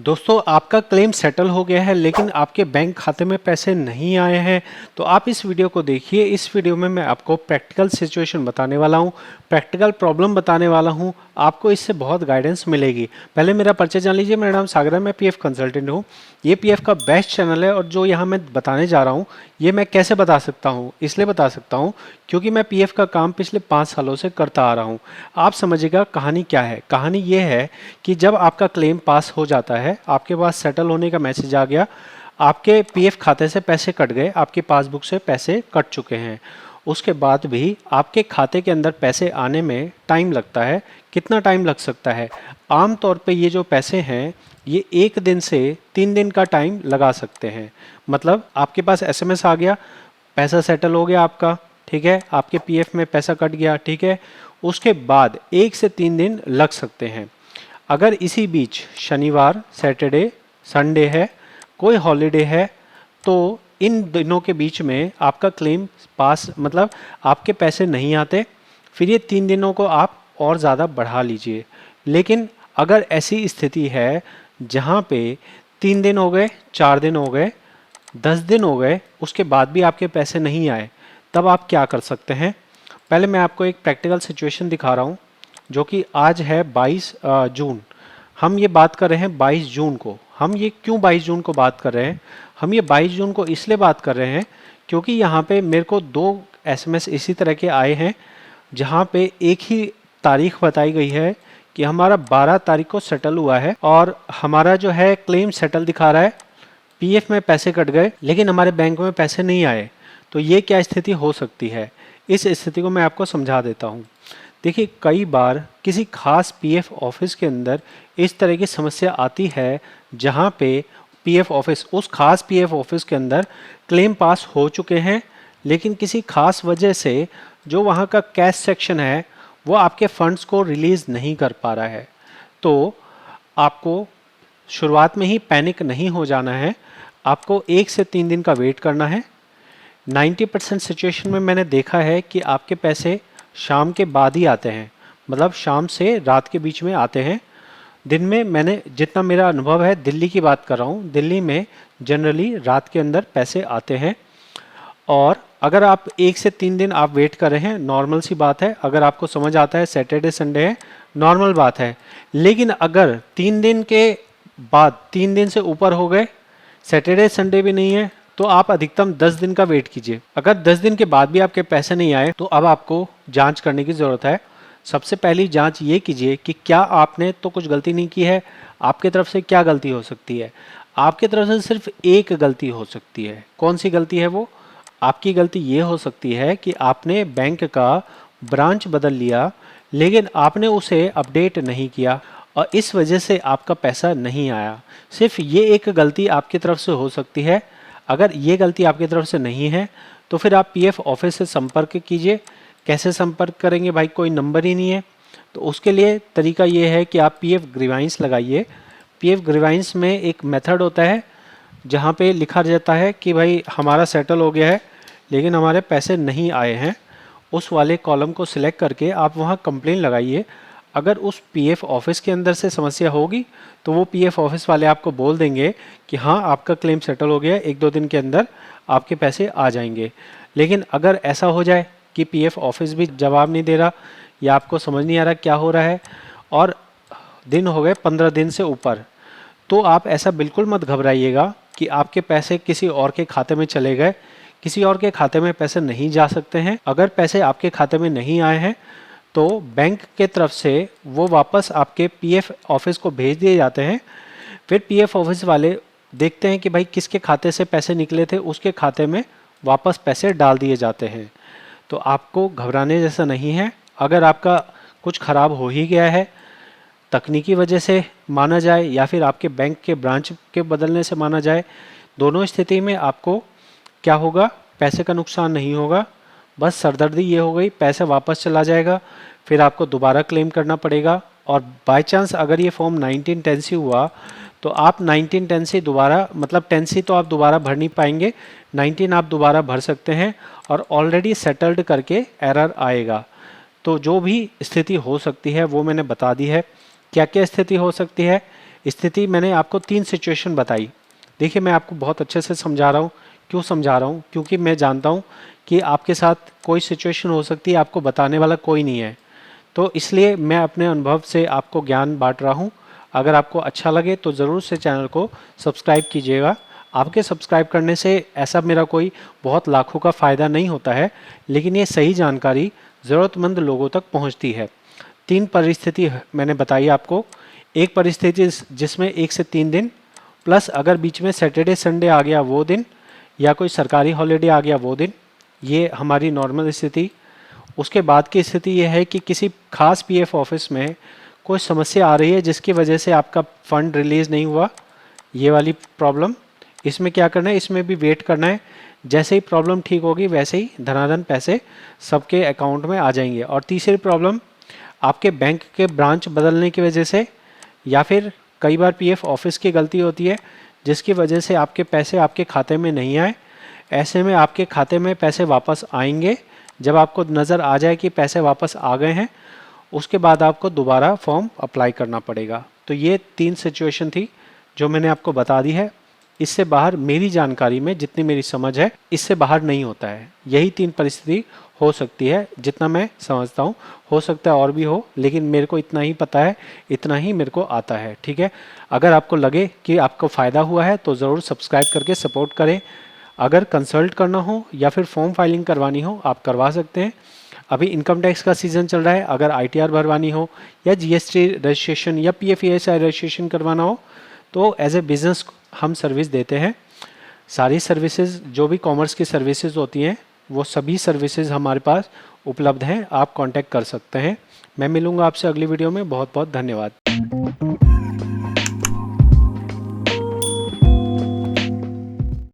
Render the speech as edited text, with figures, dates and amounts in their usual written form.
दोस्तों आपका claim settle हो गया है लेकिन आपके बैंक खाते में पैसे नहीं आए हैं। तो आप इस वीडियो को देखिए। इस वीडियो में मैं आपको प्रैक्टिकल सिचुएशन बताने वाला हूं, प्रैक्टिकल प्रॉब्लम बताने वाला हूं। आपको इससे बहुत गाइडेंस मिलेगी। पहले मेरा परिचय जान लीजिए। मेरा नाम सागर है, मैं पीएफ कंसल्टेंट हूं। ये पीएफ का बेस्ट चैनल है और जो यहाँ मैं बताने जा रहा हूँ ये मैं कैसे बता सकता हूँ, इसलिए बता सकता हूँ क्योंकि मैं पीएफ का काम पिछले 5 सालों से करता आ रहा हूँ। आप समझिएगा कहानी क्या है। कहानी ये है कि जब आपका क्लेम पास हो जाता है, आपके पास सेटल होने का मैसेज आ गया, आपके पीएफ खाते से पैसे कट गए, आपकी पासबुक से पैसे कट चुके हैं, उसके बाद भी आपके खाते के अंदर पैसे आने में टाइम लगता है। कितना टाइम लग सकता है? आमतौर पे ये जो पैसे हैं ये 1 दिन से 3 दिन का टाइम लगा सकते हैं। मतलब आपके पास एसएमएस आ गया, पैसा सेटल हो गया आपका, ठीक है, आपके पीएफ में पैसा कट गया, ठीक है, उसके बाद 1 से 3 दिन लग सकते हैं। अगर इसी बीच शनिवार, सैटरडे, संडे है, कोई हॉलीडे है, तो इन दिनों के बीच में आपका क्लेम पास मतलब आपके पैसे नहीं आते, फिर ये 3 दिनों को आप और ज़्यादा बढ़ा लीजिए। लेकिन अगर ऐसी स्थिति है जहाँ पे 3 दिन हो गए, 4 दिन हो गए, 10 दिन हो गए, उसके बाद भी आपके पैसे नहीं आए, तब आप क्या कर सकते हैं? पहले मैं आपको एक प्रैक्टिकल सिचुएशन दिखा रहा हूँ जो कि आज है 22 जून। हम ये बात कर रहे हैं 22 जून को। हम ये क्यों 22 जून को बात कर रहे हैं? हम ये 22 जून को इसलिए बात कर रहे हैं क्योंकि यहाँ पे मेरे को 2 एसएमएस इसी तरह के आए हैं जहाँ पे एक ही तारीख बताई गई है कि हमारा 12 तारीख को सेटल हुआ है और हमारा जो है क्लेम सेटल दिखा रहा है, पीएफ में पैसे कट गए लेकिन हमारे बैंक में पैसे नहीं आए। तो ये क्या स्थिति हो सकती है? इस स्थिति को मैं आपको समझा देता हूँ। देखिए, कई बार किसी खास पीएफ ऑफिस के अंदर इस तरह की समस्या आती है जहाँ पे पीएफ ऑफिस, उस खास पीएफ ऑफिस के अंदर क्लेम पास हो चुके हैं लेकिन किसी खास वजह से जो वहाँ का कैश सेक्शन है वो आपके फंड्स को रिलीज़ नहीं कर पा रहा है। तो आपको शुरुआत में ही पैनिक नहीं हो जाना है। आपको 1 से 3 दिन का वेट करना है। 90% सिचुएशन में मैंने देखा है कि आपके पैसे शाम के बाद ही आते हैं, मतलब शाम से रात के बीच में आते हैं। दिन में मैंने जितना मेरा अनुभव है, दिल्ली की बात कर रहा हूँ, दिल्ली में जनरली रात के अंदर पैसे आते हैं। और अगर आप 1 से 3 दिन आप वेट कर रहे हैं, नॉर्मल सी बात है। अगर आपको समझ आता है सैटरडे संडे है, नॉर्मल बात है। लेकिन अगर 3 दिन के बाद 3 दिन से ऊपर हो गए, सैटरडे संडे भी नहीं है, तो आप अधिकतम 10 दिन का वेट कीजिए। अगर 10 दिन के बाद भी आपके पैसे नहीं आए तो अब आपको जांच करने की ज़रूरत है। सबसे पहली जांच ये कीजिए कि क्या आपने तो कुछ गलती नहीं की है। आपकी तरफ से क्या गलती हो सकती है? आपकी तरफ से सिर्फ एक गलती हो सकती है। कौन सी गलती है वो? आपकी गलती ये हो सकती है कि आपने बैंक का ब्रांच बदल लिया लेकिन आपने उसे अपडेट नहीं किया और इस वजह से आपका पैसा नहीं आया। सिर्फ ये एक गलती आपकी तरफ से हो सकती है। अगर ये गलती आपकी तरफ से नहीं है तो फिर आप पीएफ ऑफिस से संपर्क कीजिए। कैसे संपर्क करेंगे भाई? कोई नंबर ही नहीं है। तो उसके लिए तरीका ये है कि आप पीएफ ग्रीवाइंस लगाइए। पीएफ ग्रीवाइंस में एक मेथड होता है जहाँ पे लिखा जाता है कि भाई हमारा सेटल हो गया है लेकिन हमारे पैसे नहीं आए हैं। उस वाले कॉलम को सिलेक्ट करके आप वहाँ कंप्लेन लगाइए। अगर उस पीएफ ऑफिस के अंदर से समस्या होगी तो वो पीएफ ऑफिस वाले आपको बोल देंगे कि हाँ आपका क्लेम सेटल हो गया है, 1-2 दिन के अंदर आपके पैसे आ जाएंगे। लेकिन अगर ऐसा हो जाए कि पीएफ ऑफिस भी जवाब नहीं दे रहा या आपको समझ नहीं आ रहा क्या हो रहा है और दिन हो गए 15 दिन से ऊपर, तो आप ऐसा बिल्कुल मत घबराइएगा कि आपके पैसे किसी और के खाते में चले गए। किसी और के खाते में पैसे नहीं जा सकते हैं। अगर पैसे आपके खाते में नहीं आए हैं तो बैंक के तरफ से वो वापस आपके पीएफ ऑफिस को भेज दिए जाते हैं। फिर पीएफ ऑफिस वाले देखते हैं कि भाई किसके खाते से पैसे निकले थे, उसके खाते में वापस पैसे डाल दिए जाते हैं। तो आपको घबराने जैसा नहीं है। अगर आपका कुछ खराब हो ही गया है, तकनीकी वजह से माना जाए या फिर आपके बैंक के ब्रांच के बदलने से माना जाए, दोनों स्थिति में आपको क्या होगा? पैसे का नुकसान नहीं होगा। बस सरदर्दी ये हो गई, पैसा वापस चला जाएगा, फिर आपको दोबारा क्लेम करना पड़ेगा। और बाय चांस अगर ये फॉर्म 1910 हुआ तो आप 1910 दोबारा, मतलब 10 तो आप दोबारा भर नहीं पाएंगे, 19 आप दोबारा भर सकते हैं और ऑलरेडी सेटल्ड करके एरर आएगा। तो जो भी स्थिति हो सकती है वो मैंने बता दी है। क्या क्या स्थिति हो सकती है? स्थिति मैंने आपको 3 सिचुएशन बताई। देखिए मैं आपको बहुत अच्छे से समझा रहा हूँ। क्यों समझा रहा हूँ? क्योंकि मैं जानता हूँ कि आपके साथ कोई सिचुएशन हो सकती है, आपको बताने वाला कोई नहीं है, तो इसलिए मैं अपने अनुभव से आपको ज्ञान बांट रहा हूँ। अगर आपको अच्छा लगे तो ज़रूर से चैनल को सब्सक्राइब कीजिएगा। आपके सब्सक्राइब करने से ऐसा मेरा कोई बहुत लाखों का फ़ायदा नहीं होता है, लेकिन ये सही जानकारी ज़रूरतमंद लोगों तक पहुँचती है। 3 परिस्थिति मैंने बताई आपको। एक परिस्थिति जिसमें 1 से 3 दिन प्लस अगर बीच में सैटरडे संडे आ गया वो दिन, या कोई सरकारी हॉलीडे आ गया वो दिन, ये हमारी नॉर्मल स्थिति। उसके बाद की स्थिति ये है कि किसी खास पीएफ ऑफिस में कोई समस्या आ रही है जिसकी वजह से आपका फंड रिलीज़ नहीं हुआ, ये वाली प्रॉब्लम। इसमें क्या करना है, इसमें भी वेट करना है। जैसे ही प्रॉब्लम ठीक होगी वैसे ही धनाधन पैसे सबके अकाउंट में आ जाएंगे। और तीसरी प्रॉब्लम, आपके बैंक के ब्रांच बदलने की वजह से, या फिर कई बार पीएफ ऑफिस की गलती होती है जिसकी वजह से आपके पैसे आपके खाते में नहीं आए। ऐसे में आपके खाते में पैसे वापस आएंगे जब आपको नज़र आ जाए कि पैसे वापस आ गए हैं। उसके बाद आपको दोबारा फॉर्म अप्लाई करना पड़ेगा। तो ये 3 सिचुएशन थी जो मैंने आपको बता दी है। इससे बाहर मेरी जानकारी में जितनी मेरी समझ है, इससे बाहर नहीं होता है। यही 3 परिस्थिति हो सकती है जितना मैं समझता हूँ। हो सकता है और भी हो, लेकिन मेरे को इतना ही पता है, इतना ही मेरे को आता है। ठीक है, अगर आपको लगे कि आपको फ़ायदा हुआ है तो ज़रूर सब्सक्राइब करके सपोर्ट करें। अगर कंसल्ट करना हो या फिर फॉर्म फाइलिंग करवानी हो, आप करवा सकते हैं। अभी इनकम टैक्स का सीज़न चल रहा है, अगर आईटीआर भरवानी हो या जीएसटी रजिस्ट्रेशन या पीएफईएसआई रजिस्ट्रेशन करवाना हो तो एज ए बिज़नेस हम सर्विस देते हैं। सारी सर्विसेज जो भी कॉमर्स की सर्विसेज होती हैं वो सभी सर्विसेज हमारे पास उपलब्ध हैं, आप कांटेक्ट कर सकते हैं। मैं मिलूंगा आपसे अगली वीडियो में। बहुत बहुत धन्यवाद।